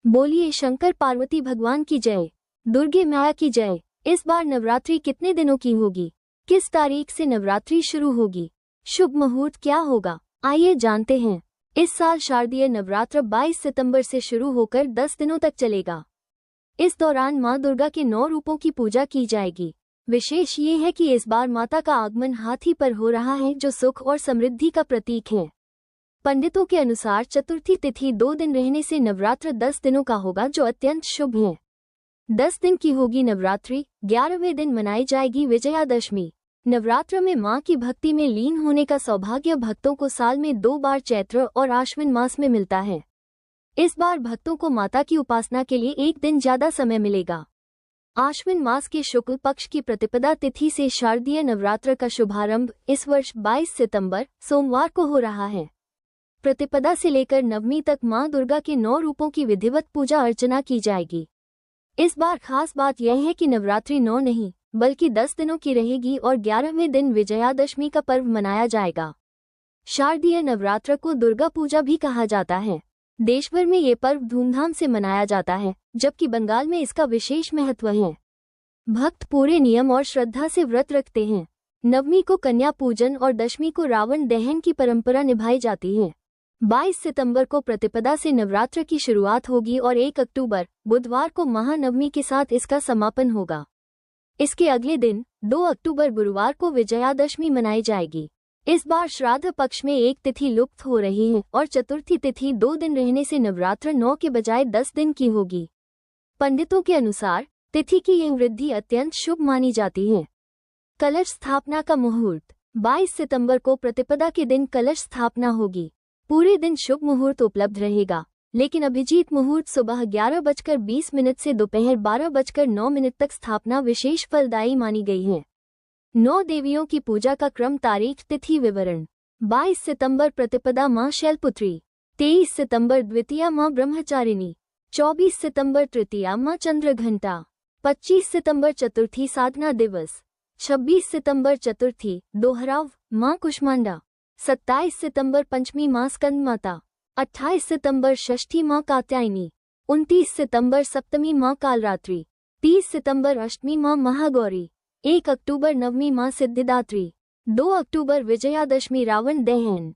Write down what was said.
बोलिए शंकर पार्वती भगवान की जय, दुर्गे माया की जय। इस बार नवरात्रि कितने दिनों की होगी? किस तारीख से नवरात्रि शुरू होगी? शुभ मुहूर्त क्या होगा? आइए जानते हैं। इस साल शारदीय नवरात्र 22 सितंबर से शुरू होकर 10 दिनों तक चलेगा। इस दौरान मां दुर्गा के 9 रूपों की पूजा की जाएगी। विशेष ये है कि इस बार माता का आगमन हाथी पर हो रहा है, जो सुख और समृद्धि का प्रतीक है। पंडितों के अनुसार चतुर्थी तिथि 2 दिन रहने से नवरात्र 10 दिनों का होगा, जो अत्यंत शुभ है। 10 दिन की होगी नवरात्रि। 11वें दिन मनाई जाएगी विजयादशमी। नवरात्र में मां की भक्ति में लीन होने का सौभाग्य भक्तों को साल में 2 बार चैत्र और आश्विन मास में मिलता है। इस बार भक्तों को माता की उपासना के लिए एक दिन ज्यादा समय मिलेगा। आश्विन मास के शुक्ल पक्ष की प्रतिपदा तिथि से शारदीय नवरात्र का शुभारंभ इस वर्ष 22 सितंबर सोमवार को हो रहा है। प्रतिपदा से लेकर नवमी तक मां दुर्गा के 9 रूपों की विधिवत पूजा अर्चना की जाएगी। इस बार खास बात यह है कि नवरात्रि 9 नहीं बल्कि 10 दिनों की रहेगी और 11वें दिन विजयादशमी का पर्व मनाया जाएगा। शारदीय नवरात्र को दुर्गा पूजा भी कहा जाता है। देश भर में ये पर्व धूमधाम से मनाया जाता है, जबकि बंगाल में इसका विशेष महत्व है। भक्त पूरे नियम और श्रद्धा से व्रत रखते हैं। नवमी को कन्या पूजन और दशमी को रावण दहन की परंपरा निभाई जाती है। 22 सितंबर को प्रतिपदा से नवरात्र की शुरुआत होगी और 1 अक्टूबर बुधवार को महानवमी के साथ इसका समापन होगा। इसके अगले दिन 2 अक्टूबर गुरुवार को विजयादशमी मनाई जाएगी। इस बार श्राद्ध पक्ष में एक तिथि लुप्त हो रही है और चतुर्थी तिथि 2 दिन रहने से नवरात्र 9 के बजाय 10 दिन की होगी। पंडितों के अनुसार तिथि की यह वृद्धि अत्यंत शुभ मानी जाती है। कलश स्थापना का मुहूर्त 22 सितंबर को प्रतिपदा के दिन कलश स्थापना होगी। पूरे दिन शुभ मुहूर्त उपलब्ध रहेगा, लेकिन अभिजीत मुहूर्त सुबह 11:20 से दोपहर 12:09 तक स्थापना विशेष फलदायी मानी गई है। 9 देवियों की पूजा का क्रम, तारीख, तिथि विवरण। 22 सितंबर प्रतिपदा मां शैलपुत्री, 23 सितंबर द्वितीया मां ब्रह्मचारिणी, 24 सितंबर तृतीया मां चंद्रघंटा, 25 सितंबर चतुर्थी साधना दिवस, 26 सितंबर चतुर्थी दोहराव मां कुष्मांडा, 27 सितंबर पंचमी मां स्कंद माता, 28 सितंबर षष्ठी मां कात्यायनी, 29 सितंबर सप्तमी मां कालरात्रि, 30 सितंबर अष्टमी मां महागौरी, 1 अक्टूबर नवमी मां सिद्धिदात्री, 2 अक्टूबर विजयादशमी रावण दहन।